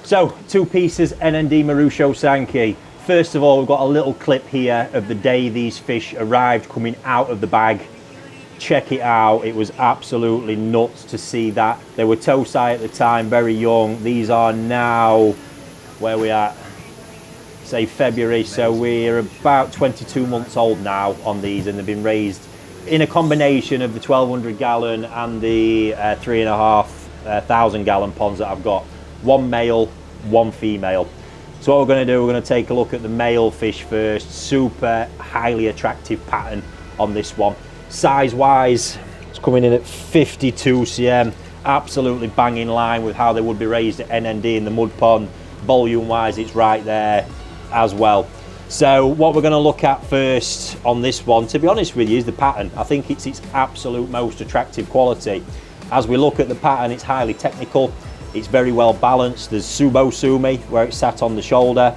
So, 2 pieces NND Marusho Sanke. First of all, we've got a little clip here of the day these fish arrived coming out of the bag. Check it out, it was absolutely nuts to see that. They were Tosai at the time, very young. These are now, where we are, say February, so we're about 22 months old now on these, and they've been raised in a combination of the 1200 gallon and the 3,500 gallon ponds that I've got. 1 male, 1 female. So what we're going to do, we're going to take a look at the male fish first. Super highly attractive pattern on this one. Size wise, it's coming in at 52 cm, absolutely bang in line with how they would be raised at NND in the mud pond. Volume wise, it's right there as well. So what we're going to look at first on this one, to be honest with you, is the pattern. I think it's its absolute most attractive quality. As we look at the pattern, it's highly technical, it's very well balanced. There's Tsubosumi where it's sat on the shoulder,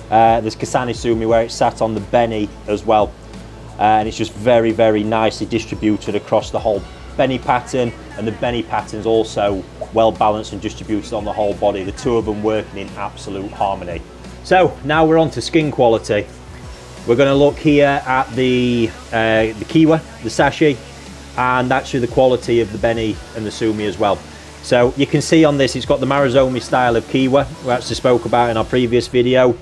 there's Kasane Sumi where it's sat on the Beni as well. And it's just very, very nicely distributed across the whole Beni pattern, and the Beni pattern's also well balanced and distributed on the whole body. The two of them working in absolute harmony. So now we're on to skin quality. We're going to look here at the Kiwa, the Sashi, and actually the quality of the Beni and the Sumi as well. So you can see on this, it's got the Marusumi style of Kiwa, we actually spoke about in our previous video.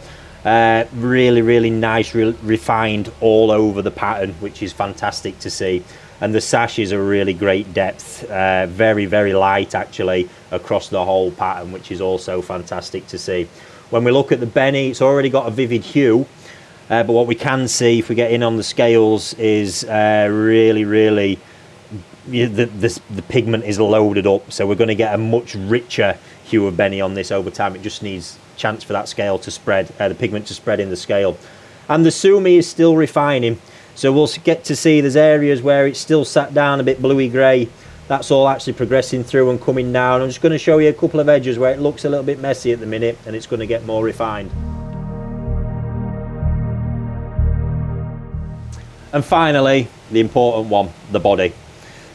Really, really nice, refined all over the pattern, which is fantastic to see. And the Sashi is a really great depth, very, very light actually across the whole pattern, which is also fantastic to see. When we look at the Beni, it's already got a vivid hue, but what we can see if we get in on the scales is really, really, the pigment is loaded up, so we're going to get a much richer hue of Beni on this over time. It just needs chance for that scale to spread, the pigment to spread in the scale. And the Sumi is still refining, so we'll get to see there's areas where it's still sat down a bit bluey grey. That's all actually progressing through and coming down. I'm just going to show you a couple of edges where it looks a little bit messy at the minute, and it's going to get more refined. And finally, the important one, the body.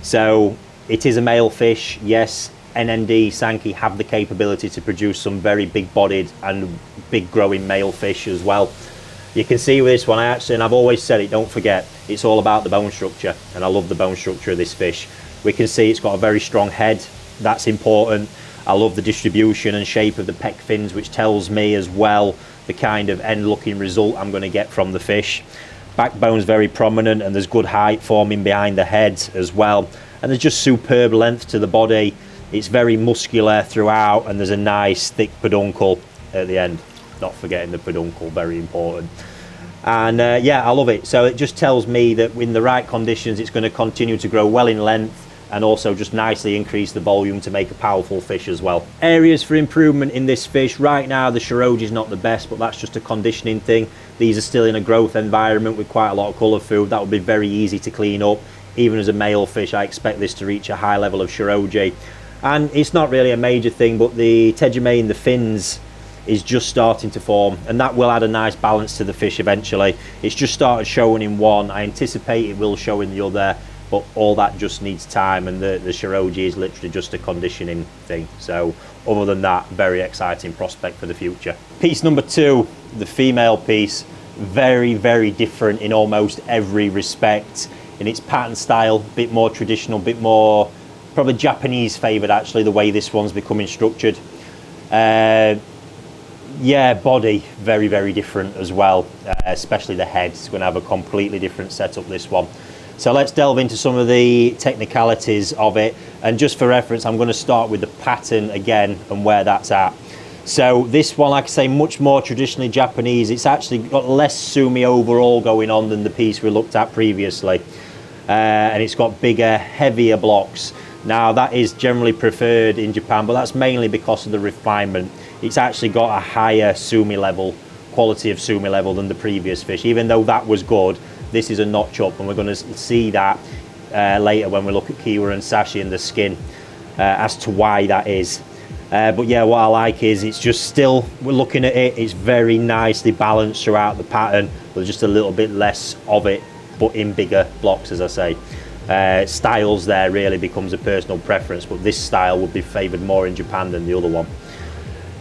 So it is a male fish, yes. NND Sanke have the capability to produce some very big bodied and big growing male fish as well. You can see with this one, and I've always said it, don't forget, it's all about the bone structure, and I love the bone structure of this fish. We can see it's got a very strong head, that's important. I love the distribution and shape of the pec fins, which tells me as well the kind of end looking result I'm going to get from the fish. Backbone's very prominent, and there's good height forming behind the head as well, and there's just superb length to the body. It's very muscular throughout, and there's a nice thick peduncle at the end. Not forgetting the peduncle, very important. And yeah, I love it. So it just tells me that in the right conditions, it's going to continue to grow well in length, and also just nicely increase the volume to make a powerful fish as well. Areas for improvement in this fish. Right now, the shiroji is not the best, but that's just a conditioning thing. These are still in a growth environment with quite a lot of colour food. That would be very easy to clean up. Even as a male fish, I expect this to reach a high level of shiroji. And it's not really a major thing, but the tejime in the fins is just starting to form, and that will add a nice balance to the fish eventually. It's just started showing in one. I anticipate it will show in the other, but all that just needs time, and the shiroji is literally just a conditioning thing. So other than that, very exciting prospect for the future. Piece number 2, the female piece, very, very different in almost every respect. In its pattern style, a bit more traditional, a bit more probably Japanese favoured actually, the way this one's becoming structured. Yeah, body, very, very different as well, especially the head. It's going to have a completely different setup, this one. So let's delve into some of the technicalities of it, and just for reference, I'm going to start with the pattern again and where that's at. So this one, like I say, much more traditionally Japanese. It's actually got less Sumi overall going on than the piece we looked at previously, and it's got bigger, heavier blocks. Now that is generally preferred in Japan, but that's mainly because of the refinement. It's actually got a higher Sumi level, quality of Sumi level than the previous fish. Even though that was good, this is a notch up, and we're going to see that later when we look at Kiwa and Sashi and the skin as to why that is. But yeah, what I like is it's just still, we're looking at it, it's very nicely balanced throughout the pattern, with just a little bit less of it, but in bigger blocks, as I say. Styles there really becomes a personal preference, but this style would be favoured more in Japan than the other one.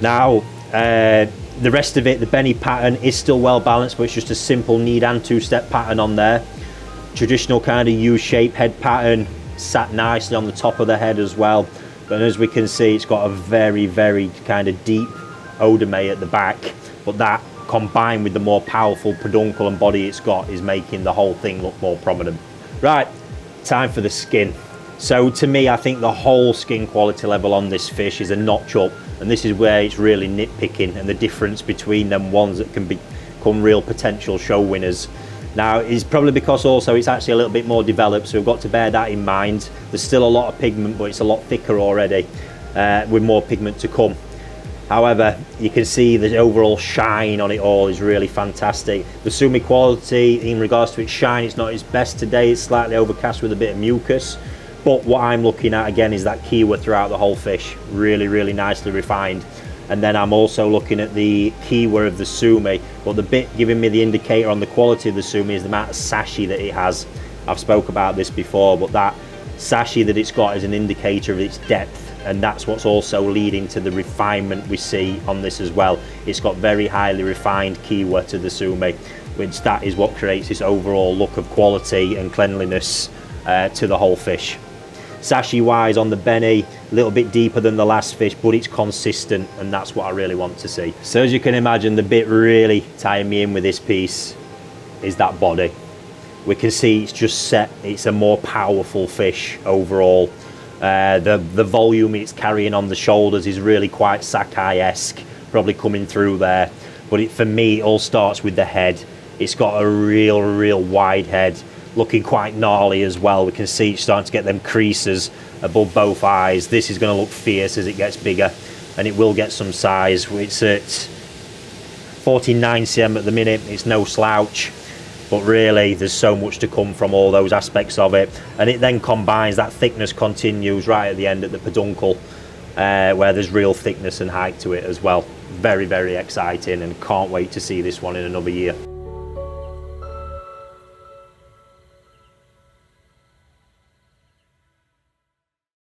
Now, The rest of it, the Beni pattern is still well balanced, but it's just a simple knead and two-step pattern on there. Traditional kind of U-shaped head pattern, sat nicely on the top of the head as well. But as we can see, it's got a very, very kind of deep odame at the back. But that, combined with the more powerful peduncle and body it's got, is making the whole thing look more prominent. Right, time for the skin. So to me, I think the whole skin quality level on this fish is a notch up, and this is where it's really nitpicking, and the difference between them ones that can become real potential show winners. Now, it's probably because also it's actually a little bit more developed, so we've got to bear that in mind. There's still a lot of pigment, but it's a lot thicker already, with more pigment to come. However, you can see the overall shine on it all is really fantastic. The Sumi quality, in regards to its shine, it's not its best today. It's slightly overcast with a bit of mucus. But what I'm looking at again is that Kiwa throughout the whole fish. Really, really nicely refined. And then I'm also looking at the Kiwa of the Sumi. But the bit giving me the indicator on the quality of the Sumi is the amount of Sashi that it has. I've spoke about this before, but that Sashi that it's got is an indicator of its depth. And that's what's also leading to the refinement we see on this as well. It's got very highly refined Kiwa to the Sumi, which that is what creates this overall look of quality and cleanliness to the whole fish. Sashi wise on the Beni, a little bit deeper than the last fish, but it's consistent, and that's what I really want to see. So as you can imagine, the bit really tying me in with this piece is that body. We can see it's just set, it's a more powerful fish overall. The volume it's carrying on the shoulders is really quite Sakai-esque, probably coming through there. But for me, it all starts with the head. It's got a real wide head, looking quite gnarly as well. We can see it's starting to get them creases above both eyes. This is going to look fierce as it gets bigger, and it will get some size. It's at 49 cm at the minute. It's no slouch, but really there's so much to come from all those aspects of it. And it then combines, that thickness continues right at the end at the peduncle, where there's real thickness and height to it as well. Very, very exciting, and can't wait to see this one in another year.